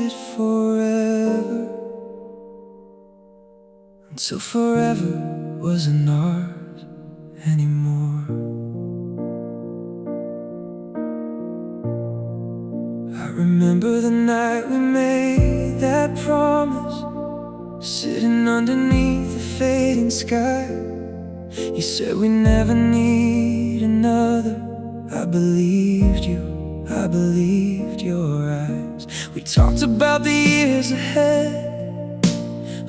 it forever, until forever wasn't ours anymore. I remember the night we made that promise, sitting underneath the fading sky. You said we never need another. I believed you, I believed your eyes. We talked about the years ahead,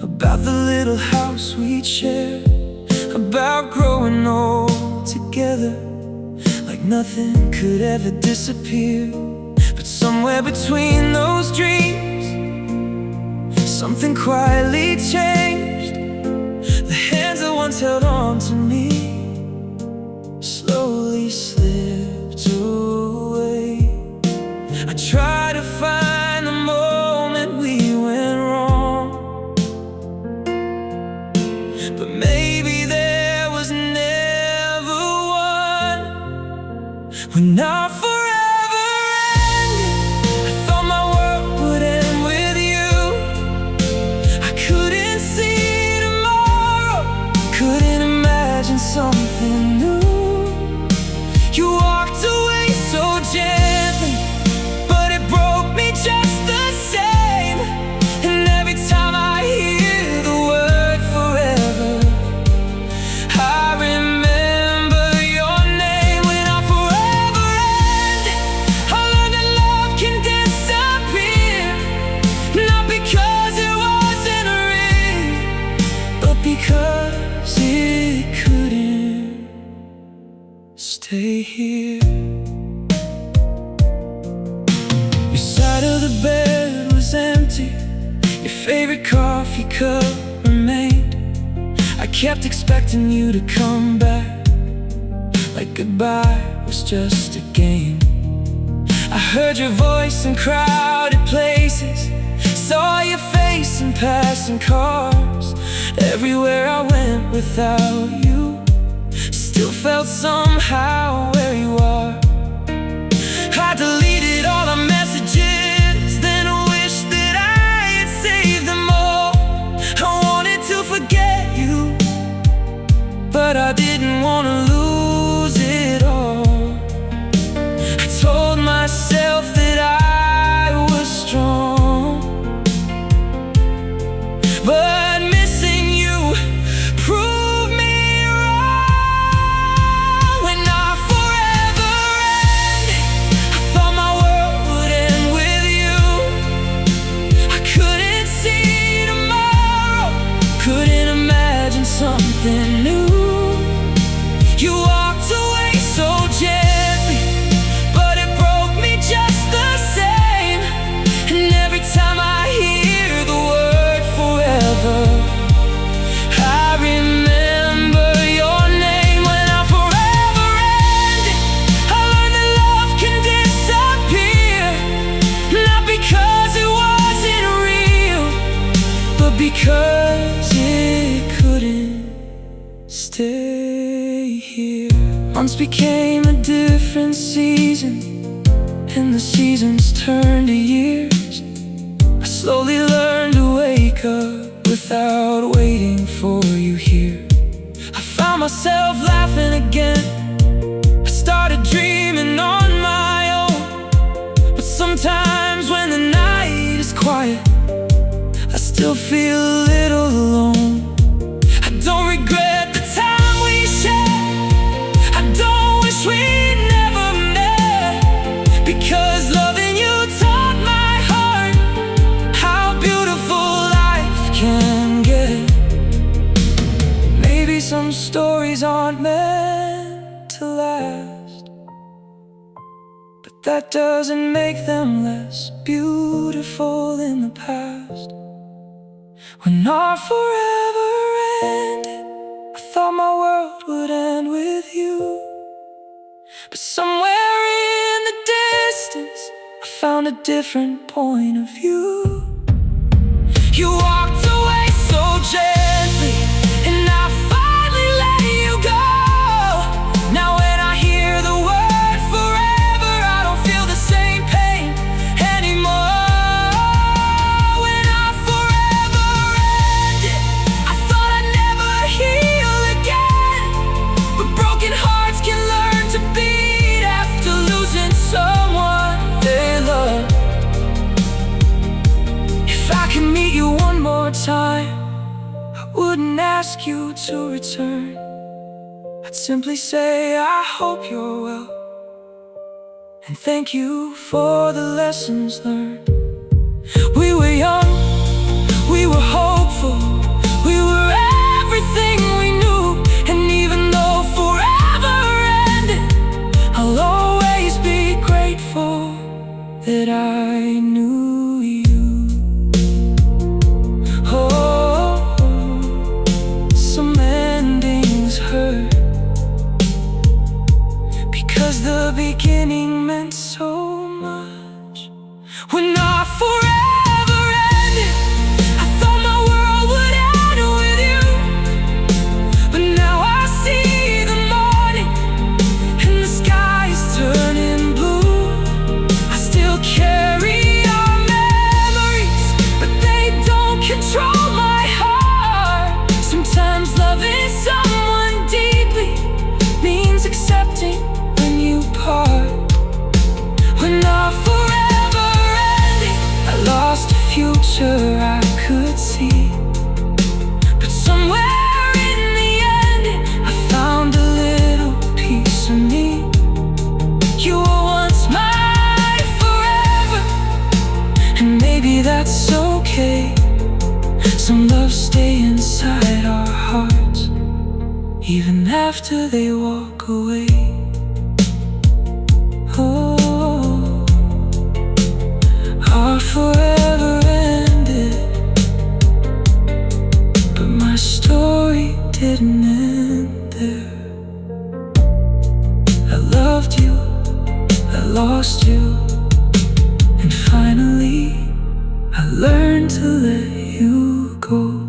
about the little house we'd share, about growing old together, like nothing could ever disappear. But somewhere between those dreams, something quietly changed. The hands that once held on to me slowly slipped away. I tried to find the moment we went wrong, but maybe there was never one. When our forever ended, I thought my world would end with you. I couldn't see tomorrow, couldn't imagine something new. You walked away so gently, but it broke me just the same. And every time I hear the word forever, I remember your name. When our forever ended, I learned that love can disappear, not because it wasn't real, but because it couldn't stay here. Your side of the bed was empty, your favorite coffee cup remained. I kept expecting you to come back, like goodbye was just a game. I heard your voice in crowded places, saw your face in passing cars. Everywhere I went without you, still felt somehow where you are. I deleted all our messages, then wished that I had saved them all. I wanted to forget you, but I didn't want to lose it all. I told myself that I was strong, but missing you proved me wrong. When our forever ended, I thought my world would end with you. I couldn't see tomorrow, couldn't imagine something new. You walked away so gently, but it broke me just the same. And every time I hear the word forever, I remember your name. When our forever ended, I learned that love can disappear, not because it wasn't real, but because it couldn't stay here. Months became a different season, and the seasons turned to years. I slowly learned to wake up without waiting for you here. I found myself laughing again, I started dreaming on my own. But sometimes when the night is quiet, I still feel a little alone. I don't regret the time we shared, I don't wish we'd never met, because loving you taught my heart how beautiful life can get. Maybe some stories aren't meant to last, but that doesn't make them less beautiful in the past. When our forever ended, I thought my world would end with you, but somewhere in the distance, I found a different point of view. You walked away so gently, and I finally let you go. Now when I hear the word forever, I don't feel the same pain anymore. ask you to return. I'd simply say I hope you're well, and thank you for the lessons learned. We were young, we were hopeful, we were everything we knew. And even though forever ended, I'll always be grateful that I knew you. Oh, some endings hurt, because the beginning meant so much. When our forever ended, I thought my world would end with you. But now I see the morning, and the sky is turning blue. I still carry our memories, but they don't control my heart. Sometimes loving someone deeply means accepting when you part. When our forever ended, I lost a future I could see, but somewhere in the ending, I found a little piece of me. You were once my forever, and maybe that's okay. Some love stay inside our hearts, even after they walk away. Oh, our forever ended, but my story didn't end there. I loved you, I lost you, and finally I learned to let you go.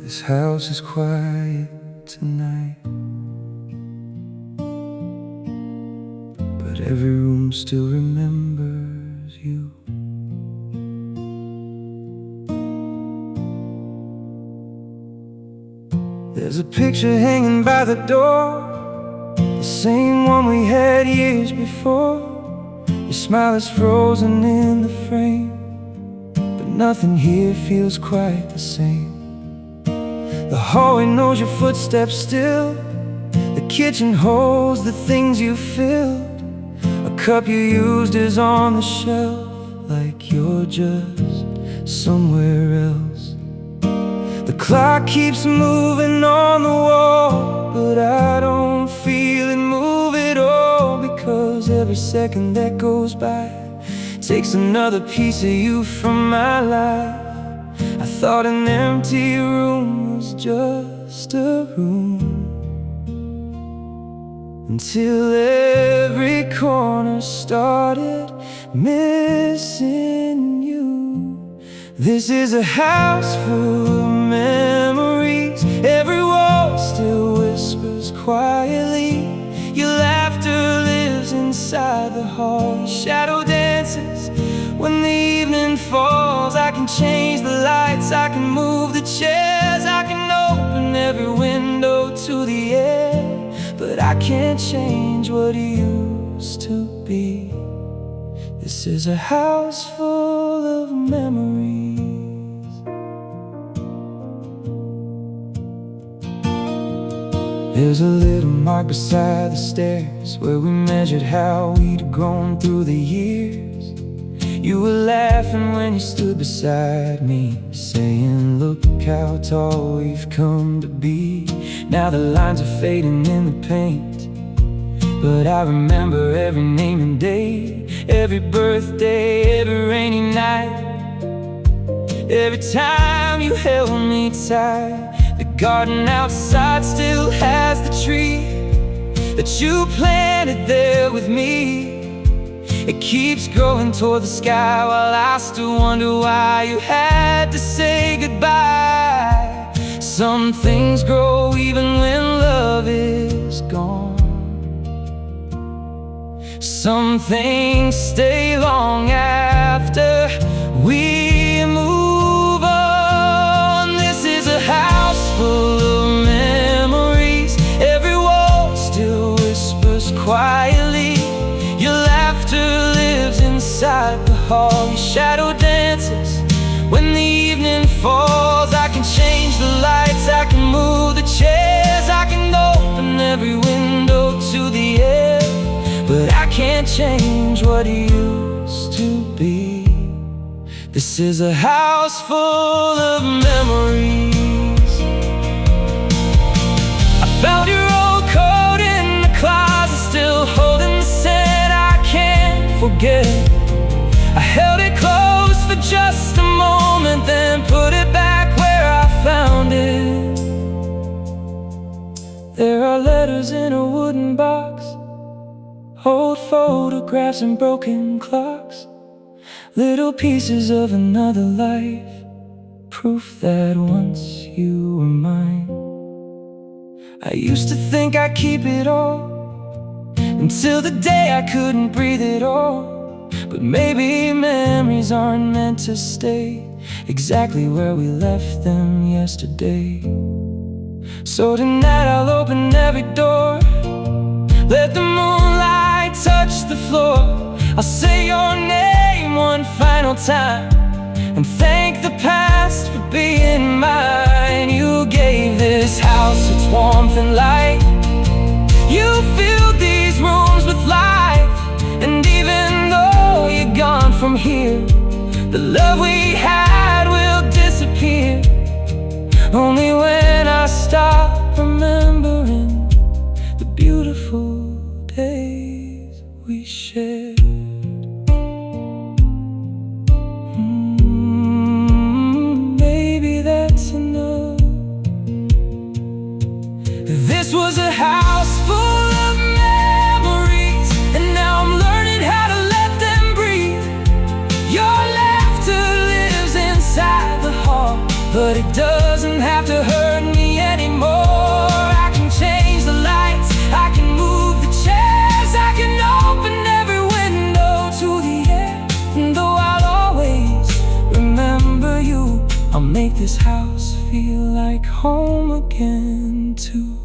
This house is quiet tonight, but every room still remembers you. There's a picture hanging by the door, the same one we had years before. Your smile is frozen in the frame, but nothing here feels quite the same. The hallway knows your footsteps still. The kitchen holds the things you filled. A cup you used is on the shelf, like you're just somewhere else. The clock keeps moving on the wall, but I don't feel it move at all, because every second that goes by takes another piece of you from my life. I thought an empty room was just a room, until every corner started missing you. This is a house full of memories. Every wall still whispers quietly. Your laughter lives inside the hall. Your shadow dances when the evening falls. I can change the lights, I can move the chairs, I can open every window to the air, but I can't change what used to be. This is a house full of memories. There's a little mark beside the stairs where we measured how we'd grown through the years. You were laughing when you stood beside me, saying, look how tall we've come to be. Now the lines are fading in the paint, but I remember every name and day, every birthday, every rainy night. Every time you held me tight. The garden outside still has the tree that you planted there with me. It keeps growing toward the sky, while I still wonder why you had to say goodbye. Some things grow even when love is gone. Some things stay long after we move on. This is a house full of memories. Every recall your shadow dances. When the evening falls, I can change the lights, I can move the chairs, I can open every window to the air, but I can't change what used to be. This is a house full of memories. I found your old coat in the closet, still holding the scent I can't forget. I held it close for just a moment, then put it back where I found it. There are letters in a wooden box, old photographs and broken clocks, little pieces of another life, proof that once you were mine. I used to think I'd keep it all, until the day I couldn't breathe at all. But maybe memories aren't meant to stay exactly where we left them yesterday. So tonight I'll open every door, let the moonlight touch the floor. I'll say your name one final time and thank the past for being mine. You gave this house its warmth and light. You filled these rooms with life. And even though you're gone from here, the love we had will disappear. Only when I stop remembering the beautiful days we shared. Maybe that's enough. This was a house full of memories, and now I'm learning how to let them breathe. Your laughter lives inside the hall, but it doesn't have to hurt me anymore. I can change the lights, I can move the chairs, I can open every window to the air. And though I'll always remember you, I'll make this house feel like home again too.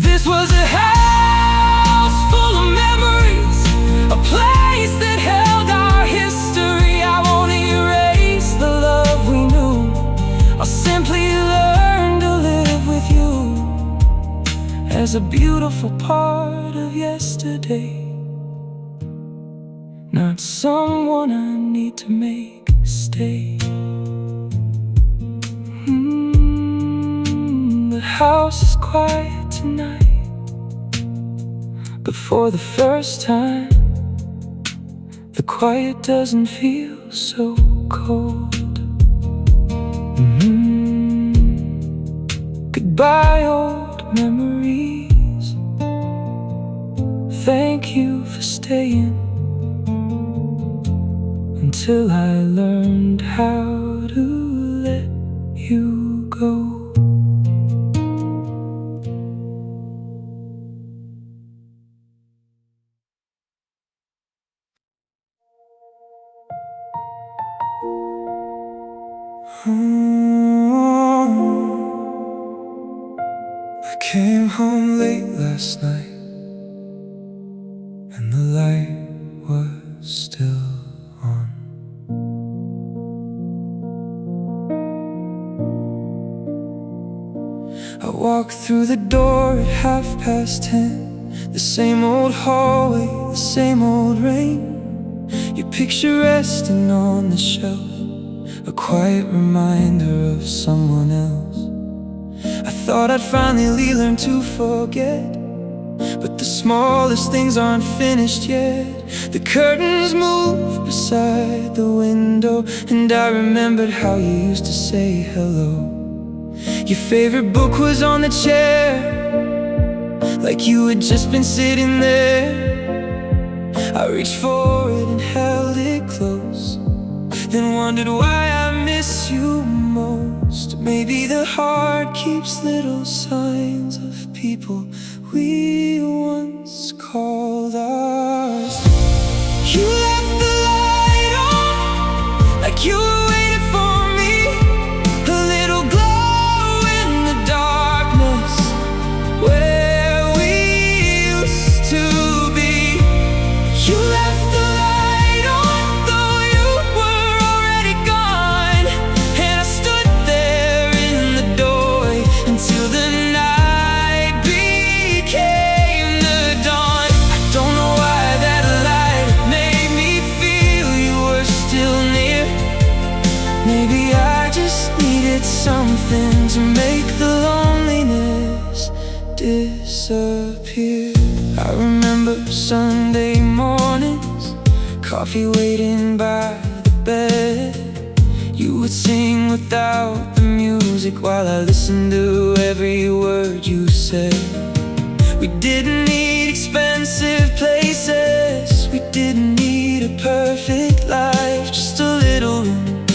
This was a house full of memories, a place that held our history. I won't erase the love we knew, I'll simply learn to live with you as a beautiful part of yesterday, not someone I need to make stay. The house is quiet tonight, but for the first time, the quiet doesn't feel so cold. Goodbye, old memories. Thank you for staying until I learned how to let you go. I came home late last night, and the light was still on. I walked through the door at 10:30, the same old hallway, the same old rain. Your picture resting on the shelf, a quiet reminder of someone else. I thought I'd finally learn to forget, but the smallest things aren't finished yet. The curtains moved beside the window, and I remembered how you used to say hello. Your favorite book was on the chair, like you had just been sitting there. I reached for it and held it close, then wondered why I miss you most. Maybe the heart keeps little signs of people we once called ours. You left the light on, like you were waiting for me, a little glow in the darkness where we used to be. You left the light on, though I remember Sunday mornings, coffee waiting by the bed. You would sing without the music while I listened to every word you said. We didn't need expensive places, we didn't need a perfect life. Just a little room,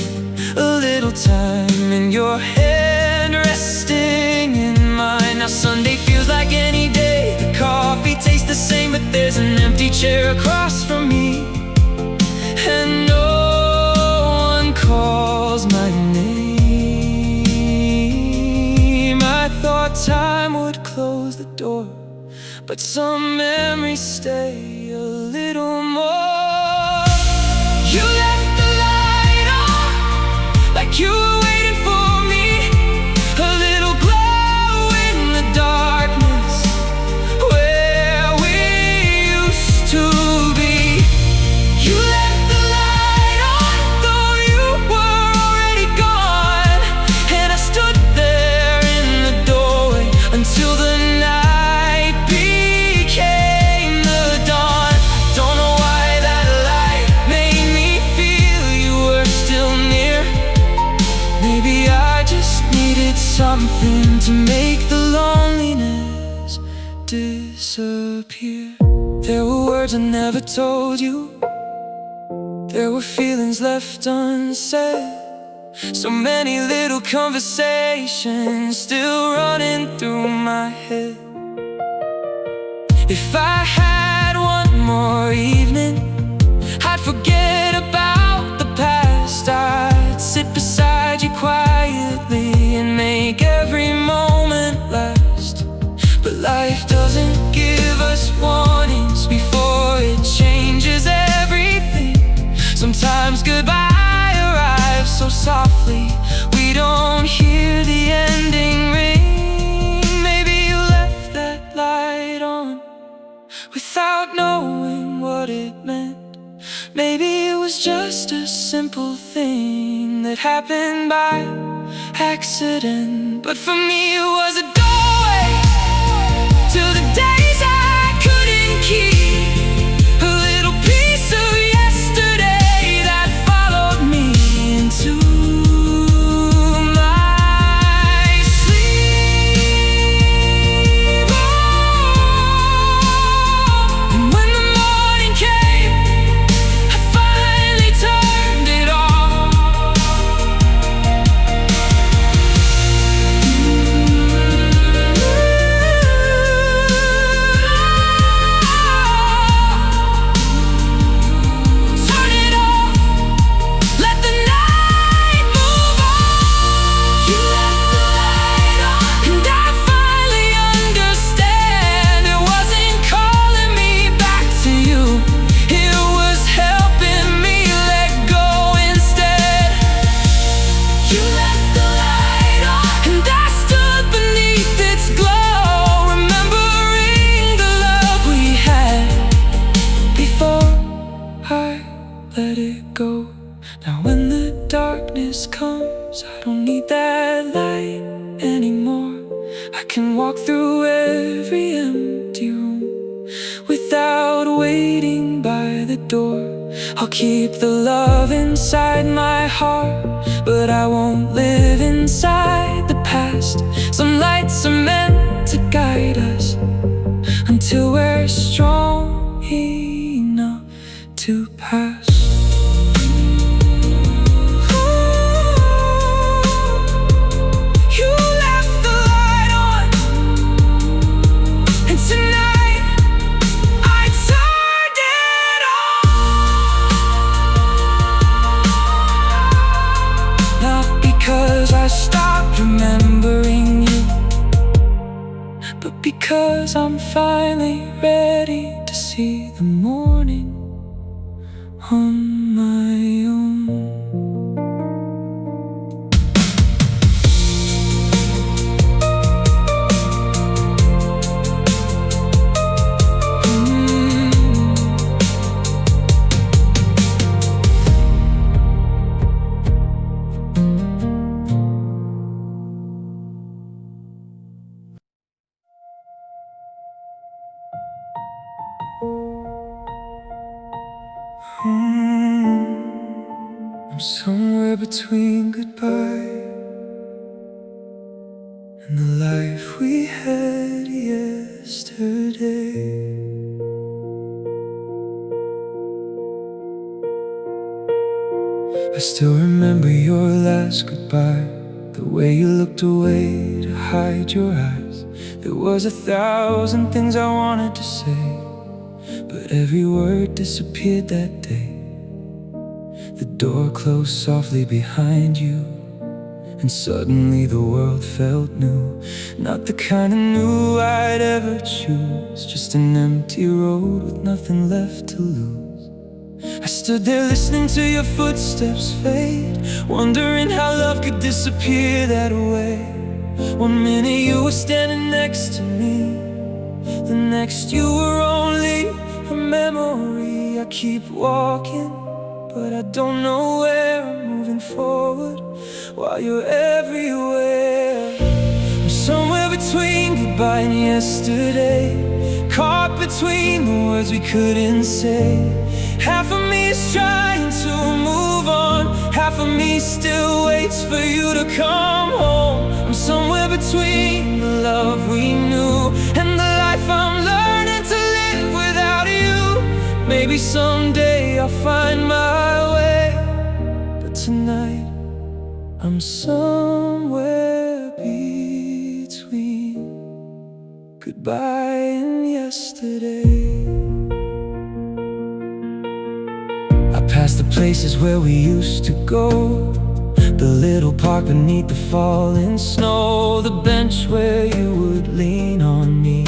a little time, and your hand resting in mine. Now Sunday feels like any day. The coffee tastes the same, but there's an empty chair across from me, and no one calls my name. I thought time would close the door, but some memories stay a little more. You left the light on, like you were waiting for me. A little glow in the darkness, where we used to be. You left the light on, though you were already gone. And I stood there in the doorway until the night became the dawn. I don't know why that light made me feel you were still near. Maybe I just needed something to make the loneliness disappear. There were words I never told you, there were feelings left unsaid, so many little conversations still running through my head. If I had one more evening, I'd forget about the past. I'd sit beside you quietly and make every moment last. But life doesn't give us warnings before it changes everything. Sometimes goodbye arrives so softly we don't hear the ending ring. Maybe you left that light on without knowing what it meant. Maybe it was just a simple thing that happened by accident. But for me it was a doorway to the days I couldn't keep. A little piece of yesterday that followed me into my sleep. And when the morning came, I finally turned it off. Turn it off, let the night move on. You left the light on, and I finally understand. It wasn't calling me back to you, it was helping me let go instead. You left the light on, and I stood beneath its glow, remembering the love we had before I let it go. Now when the darkness comes, I don't need that light anymore. I can walk through every empty room without waiting by the door. I'll keep the love inside my heart, but I won't live inside the past. Some lights are meant to guide us until we're strong enough to pass. You left the light on, and tonight I turned it on. Not because I stopped remembering you, but because I'm finally ready to see the morning on my own. I'm somewhere between goodbye and the life we had yesterday. I still remember your last goodbye, the way you looked away to hide your eyes. There was 1,000 things I wanted to say, but every word disappeared that day. The door closed softly behind you, and suddenly the world felt new. Not the kind of new I'd ever choose, just an empty road with nothing left to lose. I stood there listening to your footsteps fade, wondering how love could disappear that way. One minute you were standing next to me, the next you were only a memory. I keep walking, but I don't know where. I'm moving forward while you're everywhere. I'm somewhere between goodbye and yesterday, caught between the words we couldn't say. Half of me is trying to move on, half of me still waits for you to come home. I'm somewhere between the love we knew and the life I'm learning to live without you. Maybe someday I'll find my way, but tonight I'm somewhere between goodbye and yesterday. I passed the places where we used to go, the little park beneath the falling snow, the bench where you would lean on me,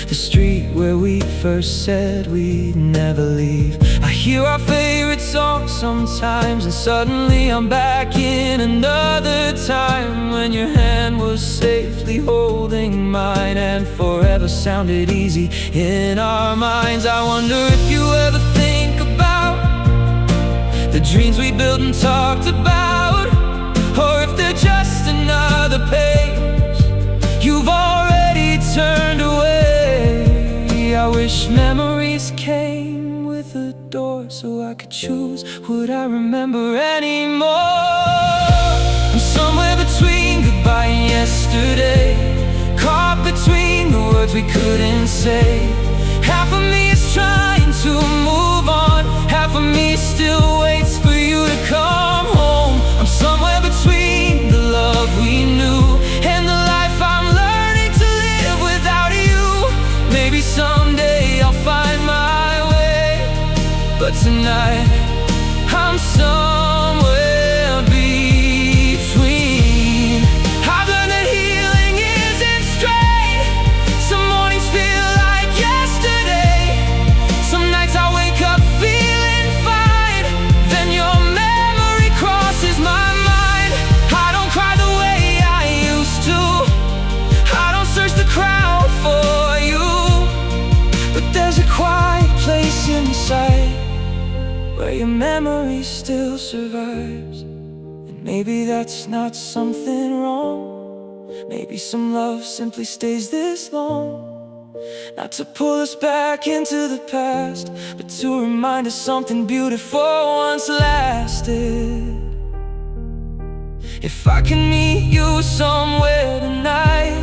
the street where we first said we'd never leave. I hear our favorite song sometimes, and suddenly I'm back in another time when your hand was safely holding mine, and forever sounded easy in our minds. I wonder if you ever think about the dreams we built and talked about, or if they're just another page you've already turned away. I wish memories came with a door so I could choose what I remember anymore. I'm somewhere between goodbye and yesterday, caught between the words we couldn't say. Half of me is trying to move on, half of me still waits for you to come home. I'm somewhere between the love we knew and the life I'm learning to live without you. Maybe someday I'll find my way, but tonight I'm somewhere between. I've learned that healing isn't straight. Some mornings feel like yesterday, some nights I wake up feeling fine, then your memory crosses my mind. I don't cry the way I used to, I don't search the crowd for you, but there's a quiet place inside where your memory still survives. And maybe that's not something wrong, maybe some love simply stays this long, not to pull us back into the past, but to remind us something beautiful once lasted. If I can meet you somewhere tonight,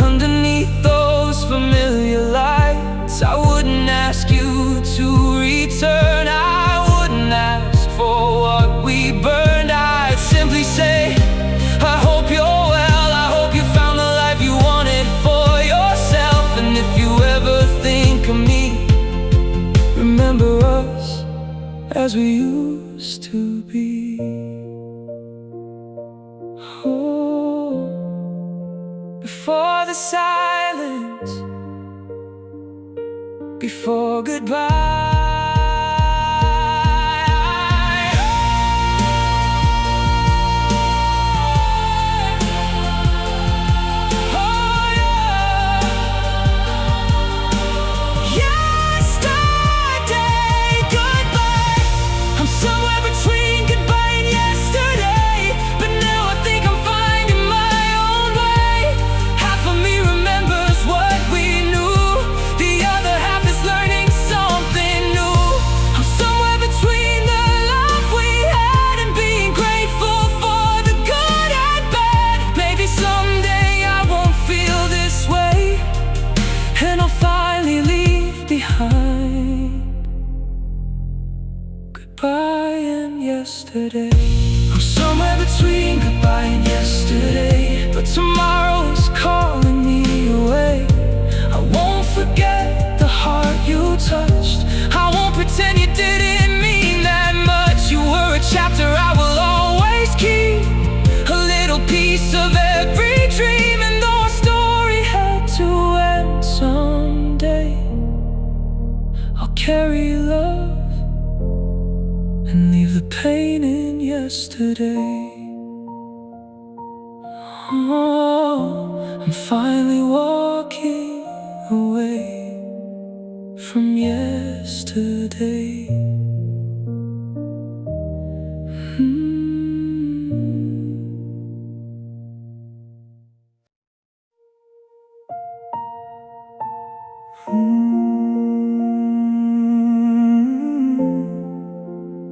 underneath those familiar lights, I wouldn't ask you to return, I wouldn't ask for what we burned. I'd simply say, I hope you're well, I hope you found the life you wanted for yourself. And if you ever think of me, remember us as we used to be. Oh, before the silence, before goodbye. Half of me remembers what we knew, the other half is learning so yesterday. I'm somewhere between goodbye and yesterday, but tomorrow is calling me away. I won't forget the heart you touched. I won't pretend you didn't mean that much. You were a chapter I will always keep, a little piece of every dream. And though our story had to end someday, I'll carry love and leave the pain in yesterday. Oh, I'm finally walking away from yesterday.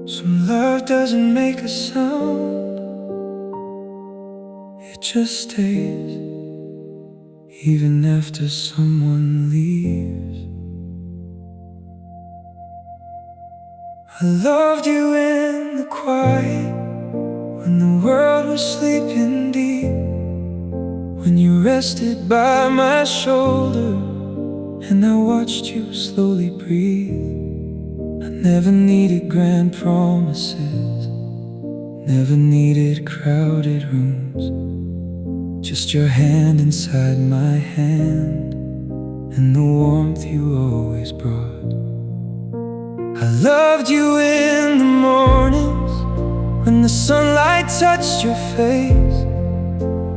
Some love doesn't make a sound, it just stays, even after someone leaves. I loved you in the quiet, when the world was sleeping deep, when you rested by my shoulder and I watched you slowly breathe. I never needed grand promises, never needed crowded rooms, just your hand inside my hand and the warmth you always brought. I loved you in the mornings, when the sunlight touched your face,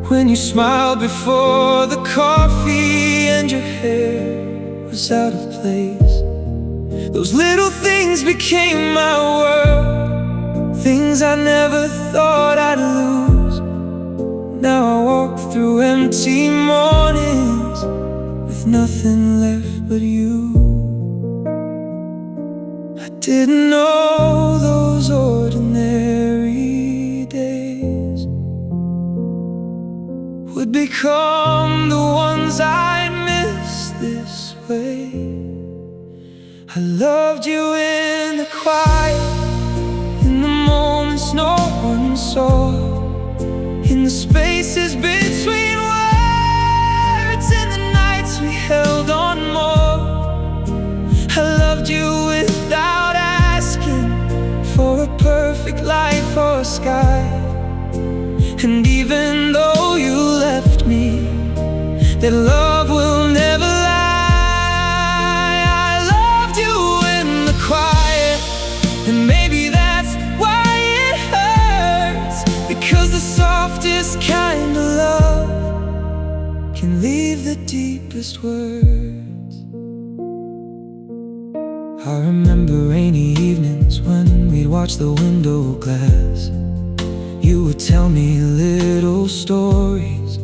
when you smiled before the coffee and your hair was out of place. Those little things became my world, things I never thought I'd lose. Now I walk through empty mornings with nothing left but you. I didn't know those ordinary days would become the ones I'd miss this way. I loved you in the quiet, in the moments no one saw, in the spaces between words, in the nights we held on more. I loved you without asking for a perfect life or a sky. And even though you left me, that love will never lie. I loved you in the quiet, and maybe that's why it hurts, because the softest kind of love can leave the deepest words. I remember rainy evenings when we'd watch the window glass. You would tell me little stories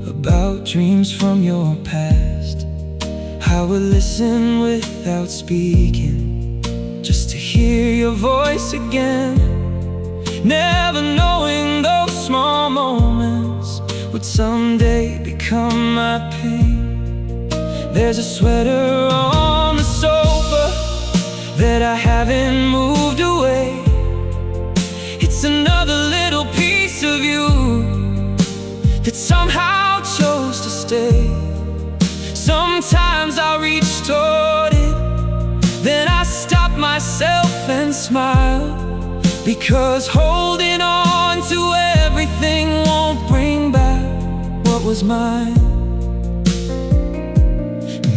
about dreams from your past. I would listen without speaking, just to hear your voice again, never knowing those small moments would someday become my pain. There's a sweater on the sofa that I haven't moved away. It's another little piece of you that somehow chose to stay. Sometimes I reach toward it, then I stop myself and smile, because holding on to everything won't bring back what was mine.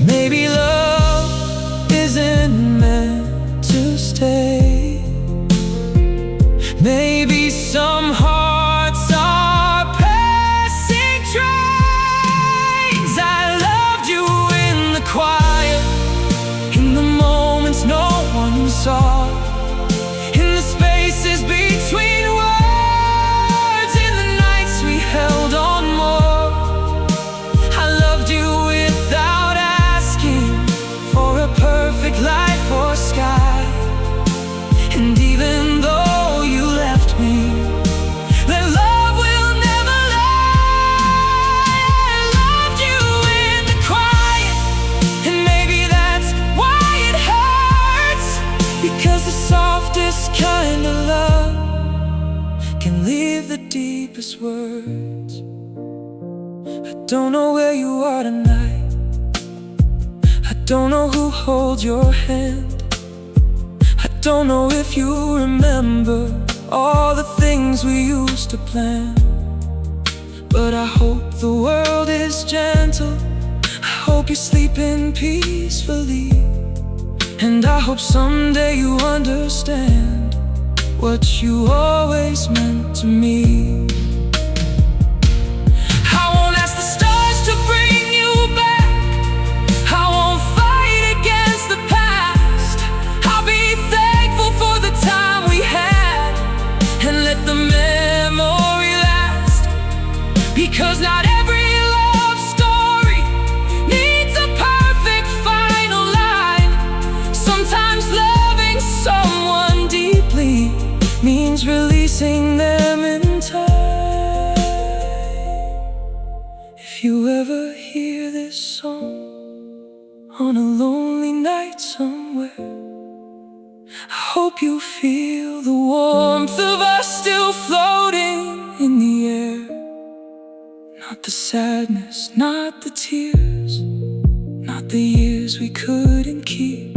Maybe love isn't meant to stay. Maybe some hearts are passing trains. I loved you in the quiet, in the moments no one saw, in the spaces between words, in the nights we held on more. I loved you without asking for a perfect life or sky. And even though you left me, that love will never lie. I loved you in the quiet, and maybe that's why it hurts, because the softest kind of love can leave the deepest words. I don't know where you are tonight. I don't know who holds your hand. I don't know if you remember all the things we used to plan. But I hope the world is gentle. I hope you're sleeping peacefully. And I hope someday you understand what you always meant to me. I won't ask the stars to bring you back. I won't fight against the past. I'll be thankful for the time we had and let the memory last. Because not every love story needs a perfect final line. Sometimes loving someone deeply means releasing them in time. If you ever hear this song on a lonely night somewhere, I hope you feel the warmth of us still floating in the air. Not the sadness, not the tears, not the years we couldn't keep.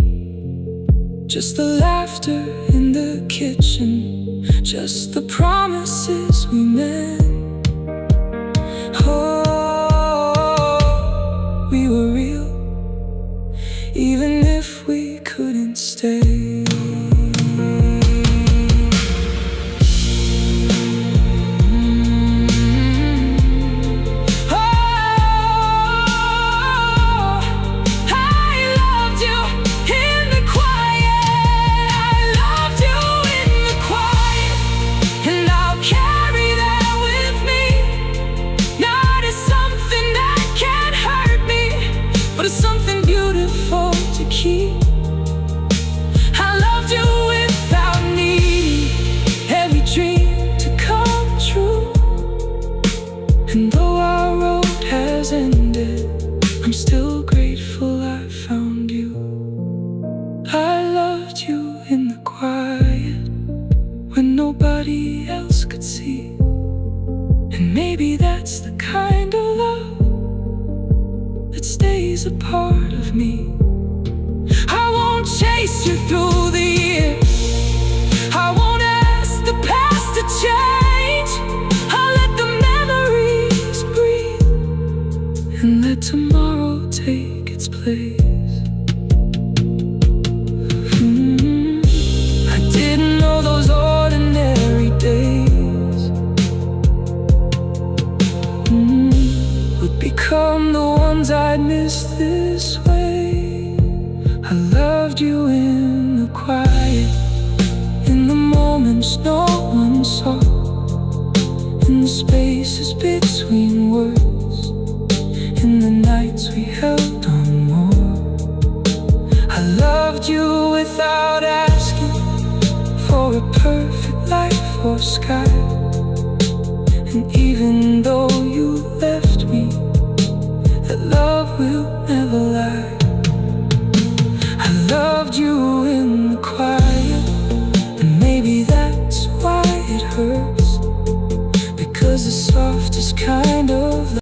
Just the laughter in the kitchen, just the promises we made. Oh, we were real, even if we couldn't stay. But it's something beautiful to keep. I loved you without needing every dream to come true. And though our road has ended, I'm still grateful I found you. I loved you in the quiet when nobody else could see. And maybe that's the kind of love that stays a part of me. I won't chase you through the years. I won't ask the past to change. I'll let the memories breathe and let tomorrow take its place. I didn't know those ordinary days would become the ones I'd miss this way. I loved you in the quiet, in the moments no one saw, in the spaces between words, in the nights we held on more. I loved you without asking for a perfect life or sky. And even though you left me, that love will never lie. I loved you in the quiet, and maybe that's why it hurts. Because the softest kind of love